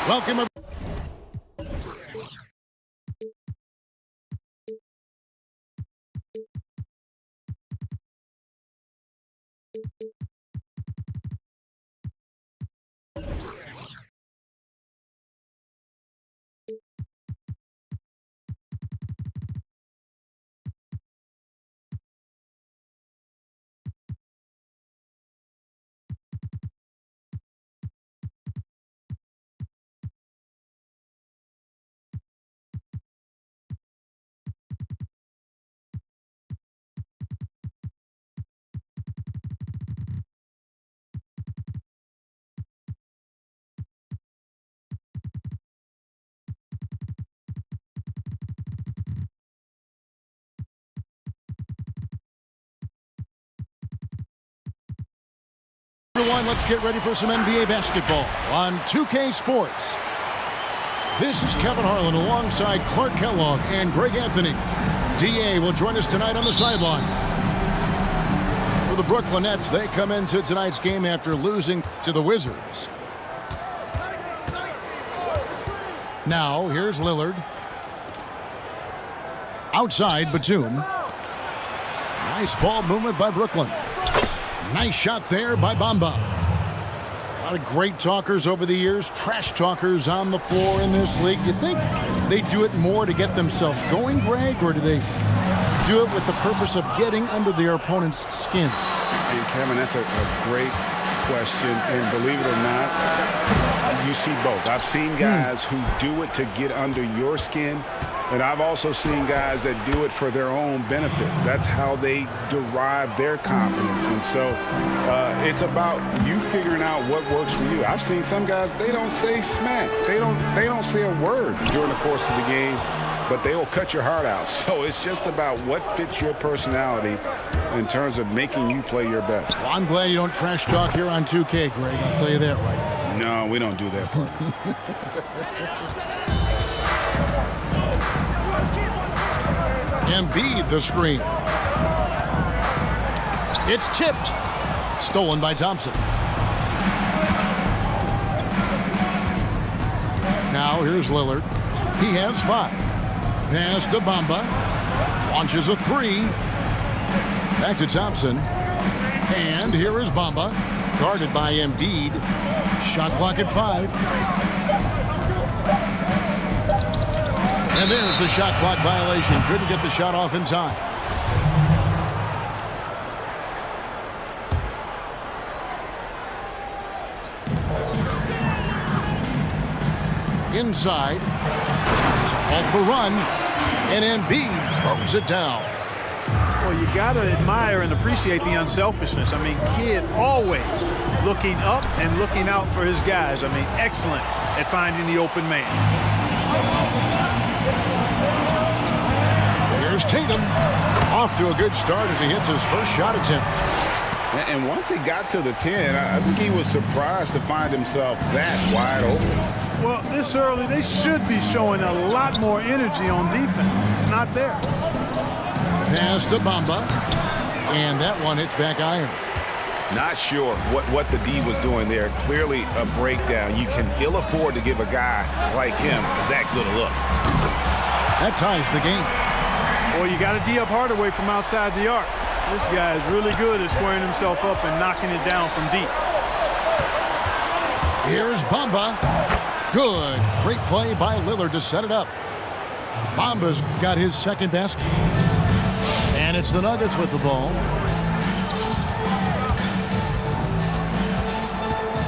Welcome. Everyone, let's get ready for some NBA basketball on 2K Sports. This is Kevin Harlan alongside Clark Kellogg and Greg Anthony. DA will join us tonight on the sideline. For the Brooklyn Nets, they come into tonight's game after losing to the Wizards. Now, here's Lillard. Outside, Batum. Nice ball movement by Brooklyn. Nice shot there by Bamba. A lot of great talkers over the years, trash talkers on the floor in this league. You think they do it more to get themselves going, Greg, or do they do it with the purpose of getting under their opponent's skin? Hey, Kevin, that's a great question, and believe it or not, you see both. I've seen guys who do it to get under your skin, and I've also seen guys that do it for their own benefit. That's how they derive their confidence. And so it's about you figuring out what works for you. I've seen some guys, they don't say smack. They don't say a word during the course of the game, but they will cut your heart out. So it's just about what fits your personality in terms of making you play your best. Well, I'm glad you don't trash talk here on 2K, Greg. I'll tell you that right now. No, we don't do that part. Embiid the screen. It's tipped. Stolen by Thompson. Now here's Lillard. He has 5. Pass to Bamba. Launches a 3. Back to Thompson. And here is Bamba. Guarded by Embiid. Shot clock at 5. And there's the shot clock violation. Couldn't get the shot off in time. Inside. It's off the run. And Embiid throws it down. Well, you got to admire and appreciate the unselfishness. I mean, kid always looking up and looking out for his guys. I mean, excellent at finding the open man. Here's Tatum. Off to a good start as he hits his first shot attempt. And once he got to the 10, I think he was surprised to find himself that wide open. Well, this early, they should be showing a lot more energy on defense. It's not there. Pass to Bamba. And that one hits back iron. Not sure what the D was doing there. Clearly a breakdown. You can ill afford to give a guy like him that good a look. That ties the game. Well, you got to D up Hardaway from outside the arc. This guy is really good at squaring himself up and knocking it down from deep. Here's Bamba. Good. Great play by Lillard to set it up. Bamba's got his second basket. And it's the Nuggets with the ball.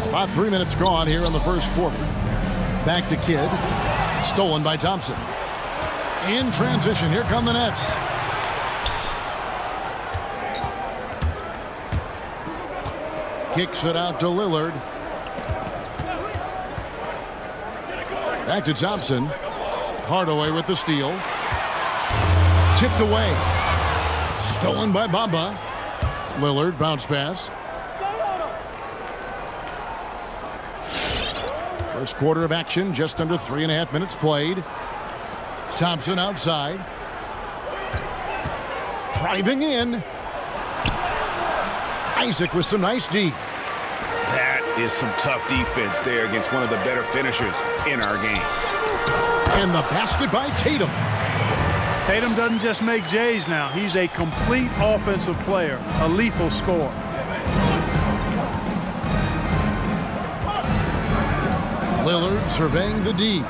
About 3 minutes gone here in the first quarter. Back to Kidd. Stolen by Thompson. In transition, here come the Nets. Kicks it out to Lillard. Back to Thompson. Hardaway with the steal. Tipped away. Stolen by Bamba. Lillard, bounce pass. First quarter of action, just under 3.5 minutes played. Thompson outside. Driving in. Isaac with some nice D. That is some tough defense there against one of the better finishers in our game. And the basket by Tatum. Tatum doesn't just make J's now. He's a complete offensive player, a lethal scorer. Lillard surveying the D.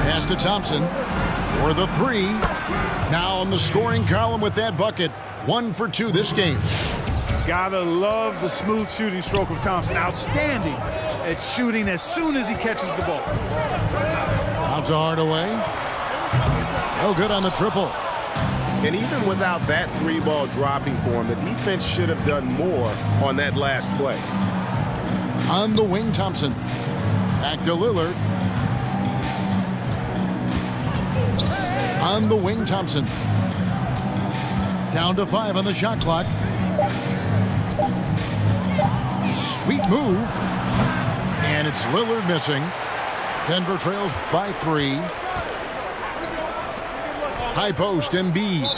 Pass to Thompson for the three. Now on the scoring column with that bucket. 1 for 2 this game. Gotta love the smooth shooting stroke of Thompson. Outstanding at shooting as soon as he catches the ball. Out to Hardaway. No good on the triple. And even without that 3-ball dropping for him, the defense should have done more on that last play. On the wing, Thompson. Back to Lillard. On the wing, Thompson. Down to 5 on the shot clock. Sweet move. And it's Lillard missing. Denver trails by 3. High post, Embiid.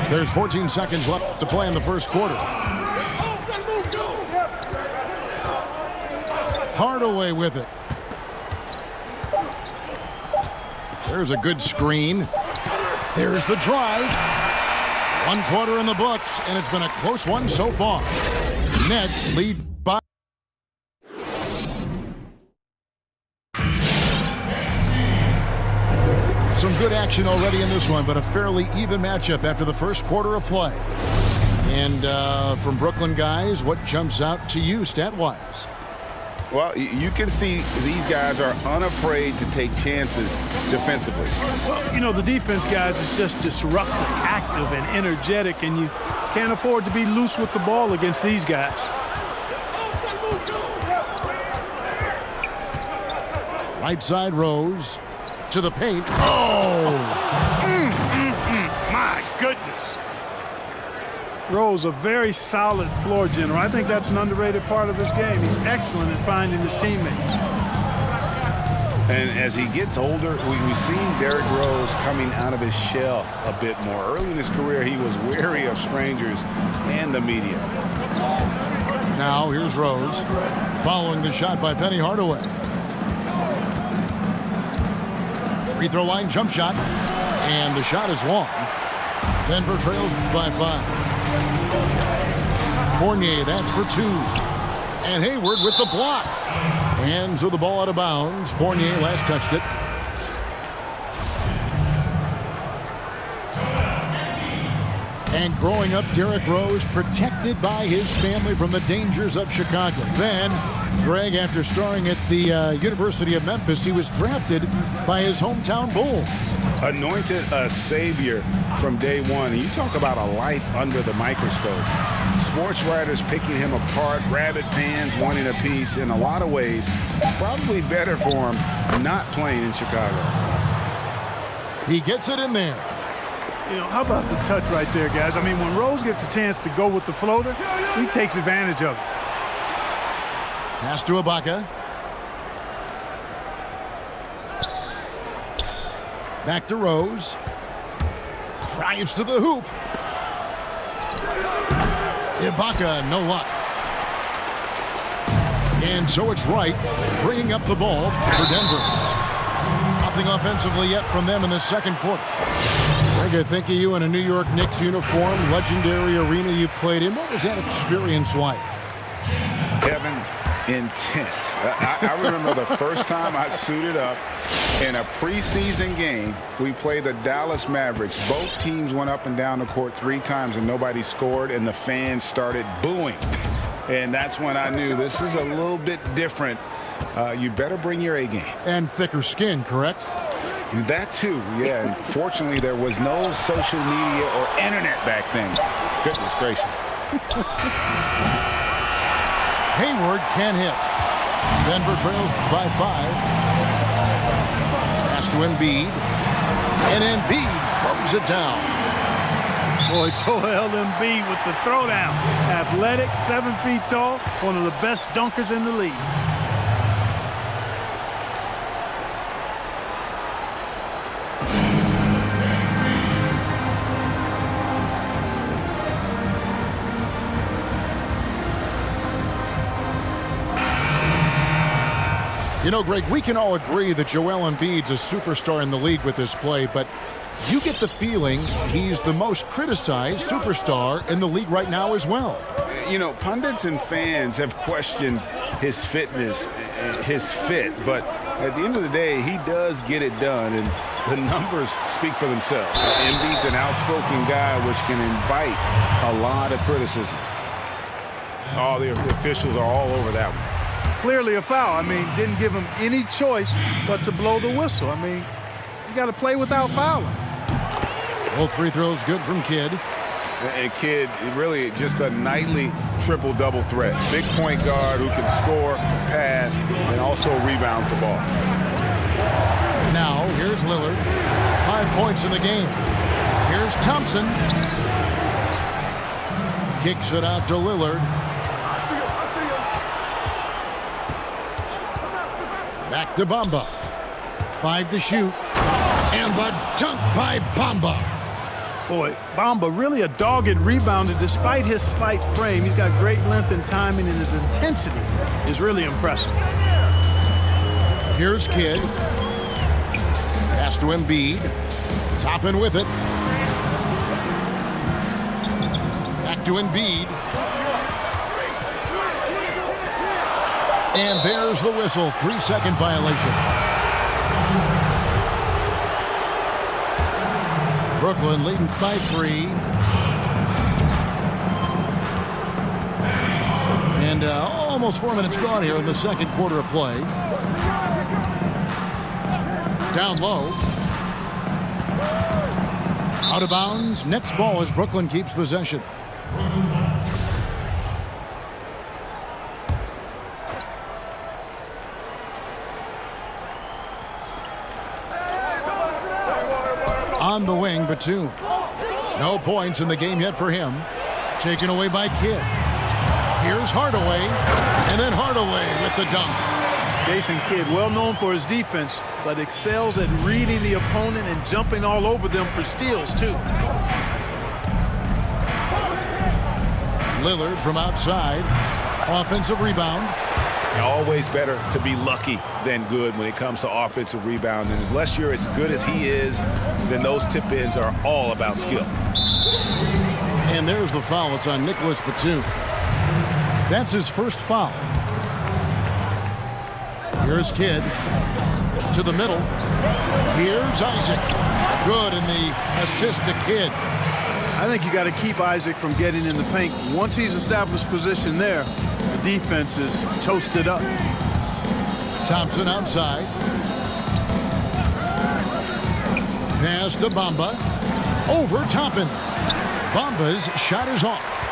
There's 14 seconds left to play in the first quarter. Hardaway with it. There's a good screen. There's the drive. 1 quarter in the books, and it's been a close one so far. Nets lead by. Some good action already in this one, but a fairly even matchup after the first quarter of play. And from Brooklyn guys, what jumps out to you stat-wise? Well, you can see these guys are unafraid to take chances defensively. Well, you know, the defense, guys, is just disruptive, active, and energetic, and you can't afford to be loose with the ball against these guys. Right side Rose to the paint. Oh! My goodness. Rose, a very solid floor general. I think that's an underrated part of his game. He's excellent at finding his teammates. And as he gets older, we've seen Derrick Rose coming out of his shell a bit more. Early in his career, he was wary of strangers and the media. Now here's Rose following the shot by Penny Hardaway. Free throw line jump shot, and the shot is long. Denver trails by 5. Fournier, that's for 2. And Hayward with the block. Hands of the ball out of bounds. Fournier last touched it. And growing up, Derrick Rose protected by his family from the dangers of Chicago. Then, Greg, after starring at the University of Memphis, he was drafted by his hometown Bulls. Anointed a savior from day one. And you talk about a life under the microscope. Sports writers picking him apart, rabid fans wanting a piece. In a lot of ways, probably better for him not playing in Chicago. He gets it in there. You know, how about the touch right there, guys? I mean, when Rose gets a chance to go with the floater, he takes advantage of it. Pass to Ibaka. Back to Rose. Drives to the hoop. Ibaka, no luck. And so it's Wright bringing up the ball for Denver. Nothing offensively yet from them in the second quarter. Greg, I think of you in a New York Knicks uniform, legendary arena you played in. What was that experience like? Kevin, intense. I remember the first time I suited up in a preseason game. We played the Dallas Mavericks. Both teams went up and down the court 3 times and nobody scored, and the fans started booing. And that's when I knew this is a little bit different. You better bring your A game. And thicker skin, correct? That too, yeah. And fortunately, there was no social media or internet back then. Goodness gracious. Hayward can't hit. Denver trails by 5. Pass to Embiid. And Embiid throws it down. Boy, Joel Embiid with the throwdown. Athletic, 7 feet tall, one of the best dunkers in the league. You know, Greg, we can all agree that Joel Embiid's a superstar in the league with this play, but you get the feeling he's the most criticized superstar in the league right now as well. You know, pundits and fans have questioned his fitness, his fit, but at the end of the day, he does get it done, and the numbers speak for themselves. Embiid's an outspoken guy, which can invite a lot of criticism. All the officials are all over that one. Clearly a foul. I mean, didn't give him any choice but to blow the whistle. I mean, you got to play without fouling. Both free throws good from Kidd. And Kidd, really just a nightly triple-double threat. Big point guard who can score, pass, and also rebounds the ball. Now, here's Lillard. 5 points in the game. Here's Thompson. Kicks it out to Lillard. Back to Bamba. 5 to shoot. And the dunk by Bamba. Boy, Bamba really a dogged rebounder despite his slight frame. He's got great length and timing, and his intensity is really impressive. Here's Kidd. Pass to Embiid. Toppin with it. Back to Embiid. And there's the whistle. 3-second violation. Brooklyn leading by 3. And almost 4 minutes gone here in the second quarter of play. Down low. Out of bounds. Next ball as Brooklyn keeps possession. On the wing, Batum. No points in the game yet for him. Taken away by Kidd. Here's Hardaway. And then Hardaway with the dunk. Jason Kidd, well known for his defense, but excels at reading the opponent and jumping all over them for steals, too. Lillard from outside. Offensive rebound. Always better to be lucky than good when it comes to offensive rebound. And unless you're as good as he is, then those tip-ins are all about skill. And there's the foul. It's on Nicholas Batum. That's his first foul. Here's Kidd to the middle. Here's Isaac. Good in the assist to Kidd. I think you got to keep Isaac from getting in the paint. Once he's established position there, the defense is toasted up. Thompson outside. Pass to Bamba. Over Toppin. Bamba's shot is off.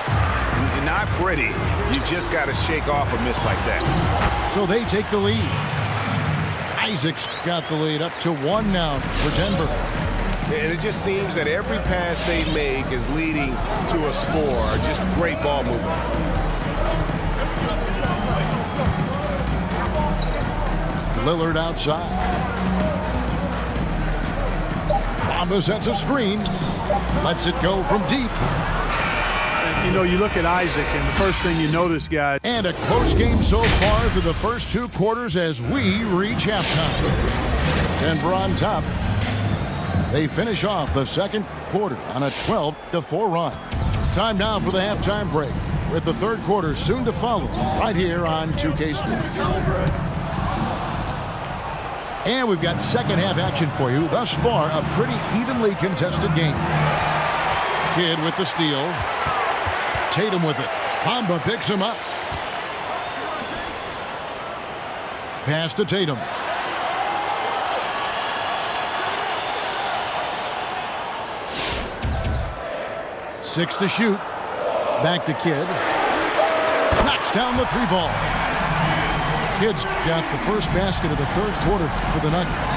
Not pretty. You just got to shake off a miss like that. So they take the lead. Isaac's got the lead up to 1 now for Denver. And it just seems that every pass they make is leading to a score. Just great ball movement. Lillard outside. Bamba sets a screen. Lets it go from deep. You know, you look at Isaac, and the first thing you notice, guys. And a close game so far through the first 2 quarters as we reach halftime. Denver on top. They finish off the second quarter on a 12-4 run. Time now for the halftime break, with the third quarter soon to follow right here on 2K Sports. And we've got second half action for you. Thus far, a pretty evenly contested game. Kidd with the steal. Tatum with it. Bamba picks him up. Pass to Tatum. Six to shoot. Back to Kidd. Knocks down the 3 ball. Kidd's got the first basket of the third quarter for the Nuggets.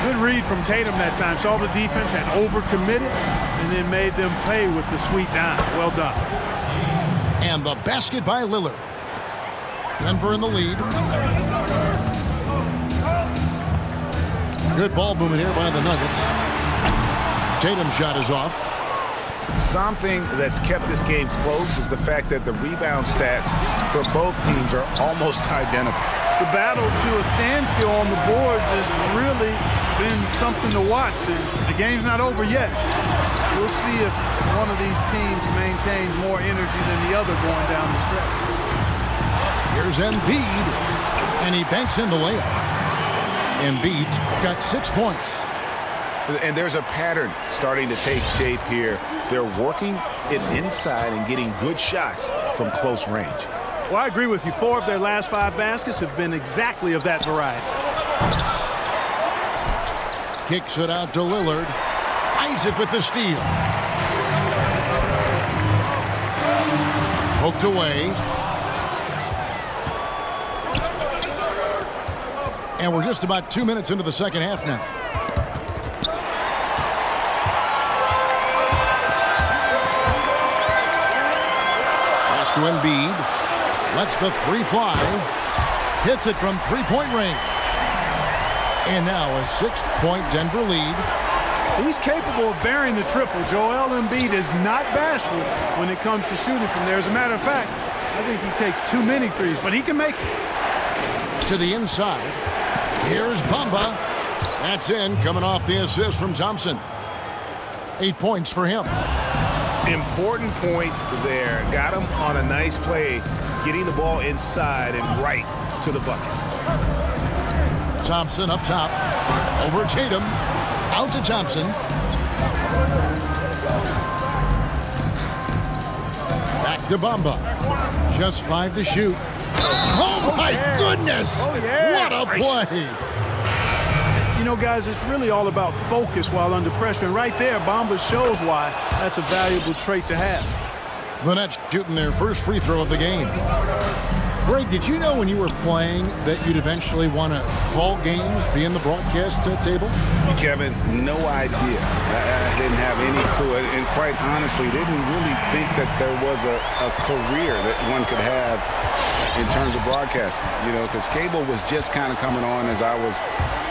Good read from Tatum that time. Saw the defense had overcommitted and then made them pay with the sweet dime. Well done. And the basket by Lillard. Denver in the lead. Good ball movement here by the Nuggets. Tatum's shot is off. Something that's kept this game close is the fact that the rebound stats for both teams are almost identical. The battle to a standstill on the boards has really been something to watch. The game's not over yet. We'll see if one of these teams maintains more energy than the other going down the stretch. Here's Embiid, and he banks in the layup. Embiid's got 6 points. And there's a pattern starting to take shape here. They're working it inside and getting good shots from close range. Well, I agree with you. 4 of their last 5 baskets have been exactly of that variety. Kicks it out to Lillard. Isaac with the steal. Poked away. And we're just about 2 minutes into the second half now. Pass to Embiid. Lets the 3 fly. Hits it from 3-point range. And now a 6-point Denver lead. He's capable of bearing the triple. Joel Embiid is not bashful when it comes to shooting from there. As a matter of fact, I think he takes too many threes, but he can make it. To the inside. Here's Bamba. That's in, coming off the assist from Thompson. 8 points for him. Important points there. Got him on a nice play, getting the ball inside and right to the bucket. Thompson up top. Over Tatum. Out to Thompson. Back to Bamba. Just 5 to shoot. Oh my goodness! Oh, yeah. What a play! You know, guys, it's really all about focus while under pressure. And right there, Bamba shows why that's a valuable trait to have. The Nets shooting their first free throw of the game. Greg, did you know when you were playing that you'd eventually want to call games, be in the broadcast table? Kevin, no idea. I didn't have any clue. And quite honestly, didn't really think that there was a career that one could have in terms of broadcasting. You know, because cable was just kind of coming on as I was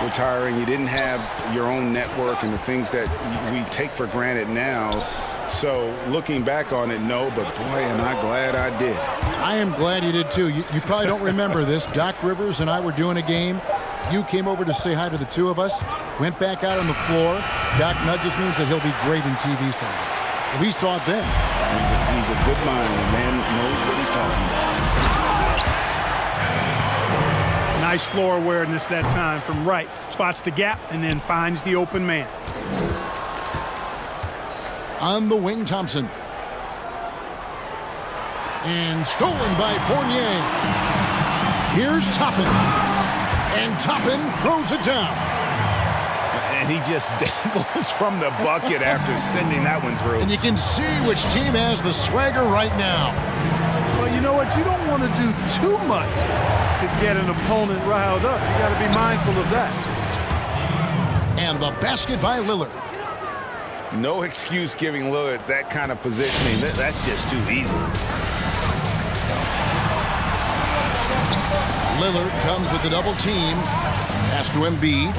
retiring. You didn't have your own network and the things that we take for granted now. So looking back on it, no, but boy, am I glad I did. I am glad you did too. You probably don't remember this. Doc Rivers and I were doing a game. You came over to say hi to the 2 of us, went back out on the floor. Doc nudges me and said he'll be great in TV someday. We saw it then. He's a good mind. The man knows what he's talking about. Nice floor awareness that time from right. Spots the gap and then finds the open man. On the wing, Thompson. And stolen by Fournier. Here's Toppin. And Toppin throws it down. And he just dangles from the bucket after sending that one through. And you can see which team has the swagger right now. Well, you know what? You don't want to do too much to get an opponent riled up. You got to be mindful of that. And the basket by Lillard. No excuse giving Lillard that kind of positioning. That's just too easy. Lillard comes with the double team. Pass to Embiid.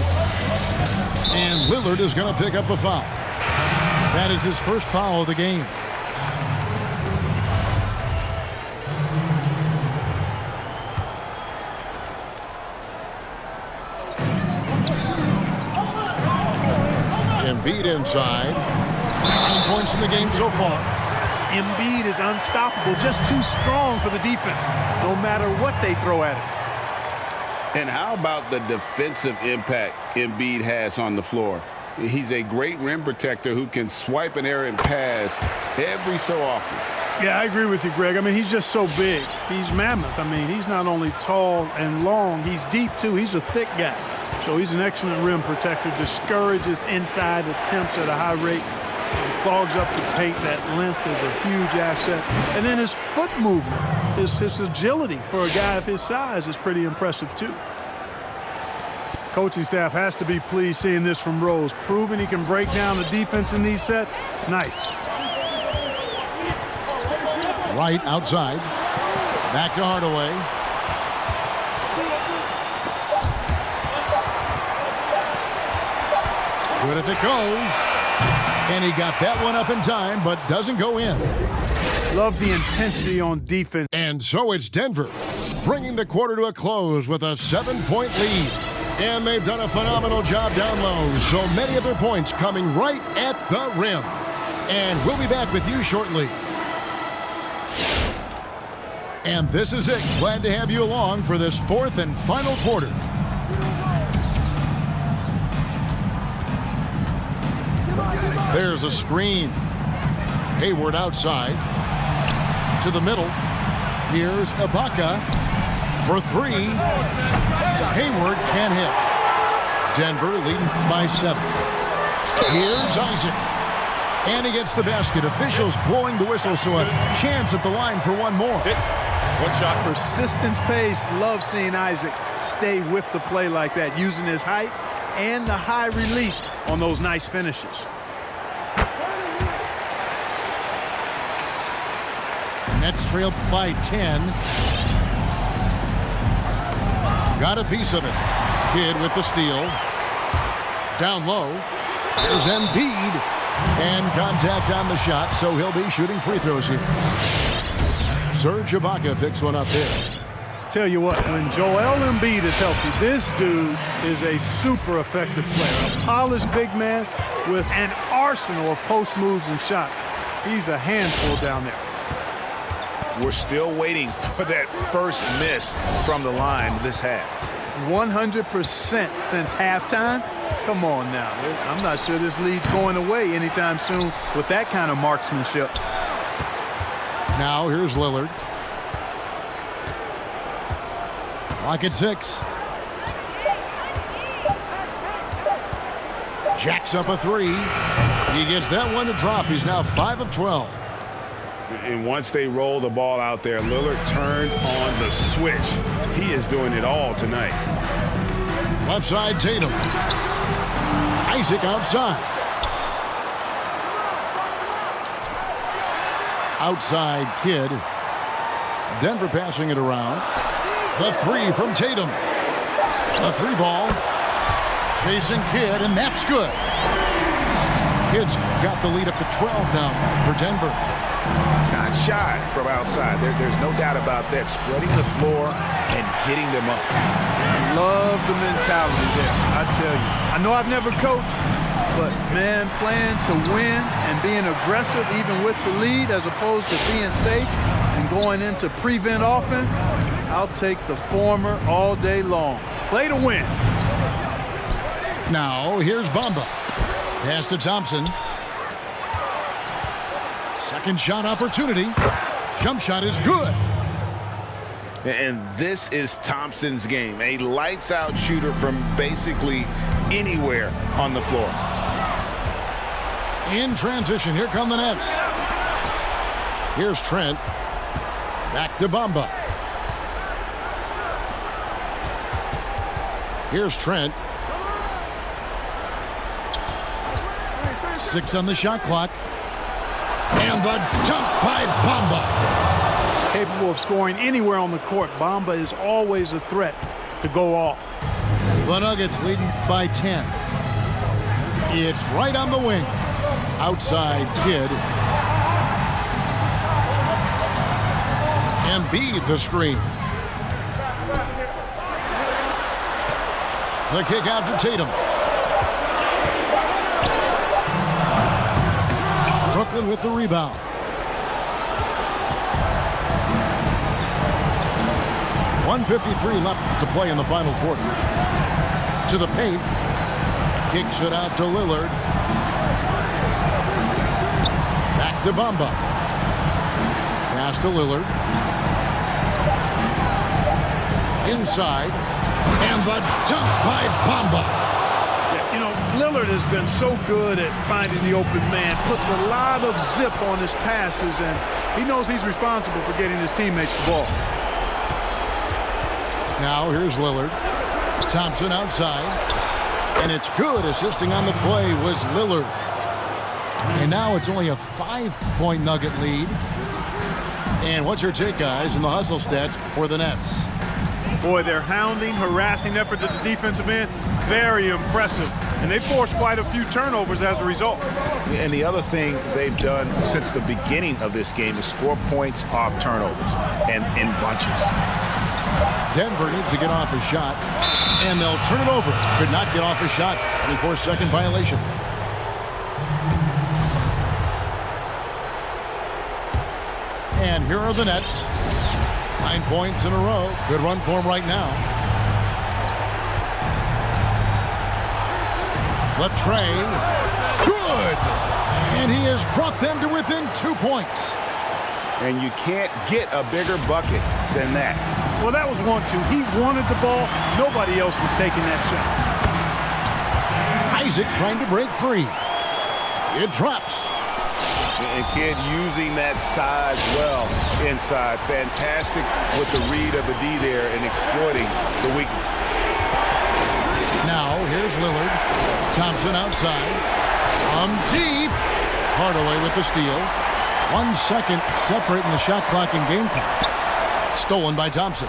And Lillard is going to pick up a foul. That is his first foul of the game. Embiid inside. 9 points in the game so far. Embiid is unstoppable, just too strong for the defense, no matter what they throw at him. And how about the defensive impact Embiid has on the floor? He's a great rim protector who can swipe an errant pass every so often. Yeah, I agree with you, Greg. I mean, he's just so big. He's mammoth. I mean, he's not only tall and long, he's deep, too. He's a thick guy. So he's an excellent rim protector, discourages inside attempts at a high rate, and clogs up the paint. That length is a huge asset. And then his foot movement, his agility for a guy of his size is pretty impressive, too. Coaching staff has to be pleased seeing this from Rose, proving he can break down the defense in these sets. Nice. Right outside. Back to Hardaway. Good if it goes. And he got that one up in time, but doesn't go in. Love the intensity on defense. And so it's Denver, bringing the quarter to a close with a 7-point lead. And they've done a phenomenal job down low, so many of their points coming right at the rim. And we'll be back with you shortly. And this is it. Glad to have you along for this fourth and final quarter. There's a screen. Hayward outside. To the middle. Here's Ibaka for three. Hayward can't hit. Denver leading by 7. Here's Isaac. And he gets the basket. Officials blowing the whistle, so a chance at the line for one more. One shot. Persistence pays. Love seeing Isaac stay with the play like that, using his height and the high release on those nice finishes. Nets trailed by 10. Got a piece of it. Kidd with the steal. Down low. There's Embiid. And contact on the shot, so he'll be shooting free throws here. Serge Ibaka picks one up there. Tell you what, when Joel Embiid is healthy, this dude is a super effective player. A polished big man with an arsenal of post moves and shots. He's a handful down there. We're still waiting for that first miss from the line this half. 100% since halftime. Come on now. I'm not sure this lead's going away anytime soon with that kind of marksmanship. Now here's Lillard. Clock at 6. Jacks up a 3. He gets that one to drop. He's now 5 of 12. And once they roll the ball out there, Lillard turned on the switch. He is doing it all tonight. Left side, Tatum. Isaac outside. Outside, Kidd. Denver passing it around. The 3 from Tatum. A 3 ball. Chasing Kidd, and that's good. Kidd's got the lead up to 12 now for Denver. Not shy from outside. There's no doubt about that. Spreading the floor and hitting them up. Love the mentality there, I tell you. I know I've never coached, but, man, playing to win and being aggressive even with the lead as opposed to being safe and going into prevent offense, I'll take the former all day long. Play to win. Now, here's Bamba. Pass to Thompson. Second shot opportunity. Jump shot is good. And this is Thompson's game. A lights-out shooter from basically anywhere on the floor. In transition, here come the Nets. Here's Trent. Back to Bamba. Here's Trent. 6 on the shot clock. And the dunk by Bamba. Capable of scoring anywhere on the court, Bamba is always a threat to go off. The Nuggets leading by 10. It's right on the wing. Outside Kidd. Embiid the screen. The kick out to Tatum. Brooklyn with the rebound. .153 left to play in the final quarter. To the paint. Kicks it out to Lillard. Back to Bamba. Pass to Lillard. Inside. And the dunk by Bamba. Yeah, you know, Lillard has been so good at finding the open man. Puts a lot of zip on his passes, and he knows he's responsible for getting his teammates the ball. Now here's Lillard. Thompson outside. And it's good. Assisting on the play was Lillard. And now it's only a 5-point Nugget lead. And what's your take, guys, in the hustle stats for the Nets? Boy, their hounding, harassing effort at the defensive end, very impressive. And they forced quite a few turnovers as a result. And the other thing they've done since the beginning of this game is score points off turnovers and in bunches. Denver needs to get off a shot, and they'll turn it over. Could not get off a shot. 24-second violation. And here are the Nets. 9 points in a row. Good run for them right now. Latrey. Good! And he has brought them to within 2 points. And you can't get a bigger bucket than that. Well, that was 1-2. He wanted the ball. Nobody else was taking that shot. Isaac trying to break free. It drops. And kid using that size well inside. Fantastic with the read of the D there and exploiting the weakness. Now, here's Lillard. Thompson outside. Deep. Hardaway with the steal. 1 second separating the shot clock and game clock. Stolen by Thompson.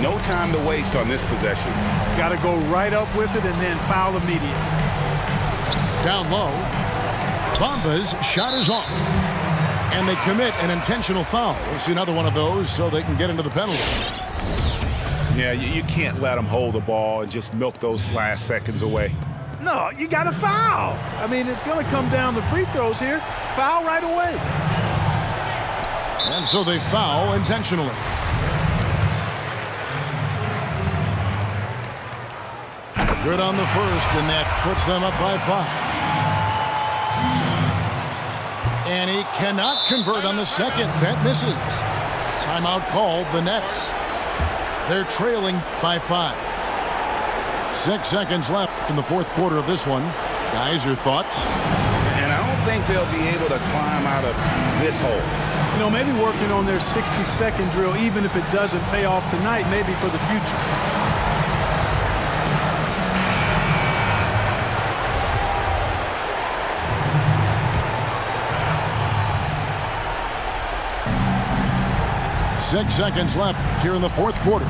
No time to waste on this possession. Got to go right up with it and then foul immediately. Down low. Bamba's shot is off. And they commit an intentional foul. We'll see another one of those so they can get into the penalty. Yeah, you can't let them hold the ball and just milk those last seconds away. No, you got to foul. I mean, it's going to come down to free throws here. Foul right away. And so they foul intentionally. Good on the first, and that puts them up by 5. And he cannot convert on the second. That misses. Timeout called, the Nets. They're trailing by 5. 6 seconds left in the fourth quarter of this one. Guys, your thoughts? And I don't think they'll be able to climb out of this hole. You know, maybe working on their 60-second drill, even if it doesn't pay off tonight, maybe for the future. Six seconds left here in the fourth quarter.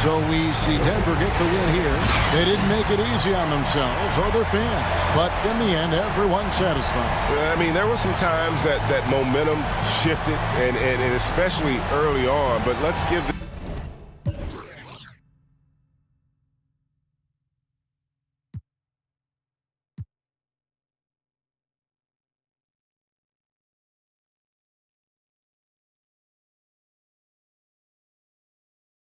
So we see Denver get the win here. They didn't make it easy on themselves or their fans, but in the end, everyone's satisfied. I mean, there were some times that momentum shifted, and especially early on, but let's give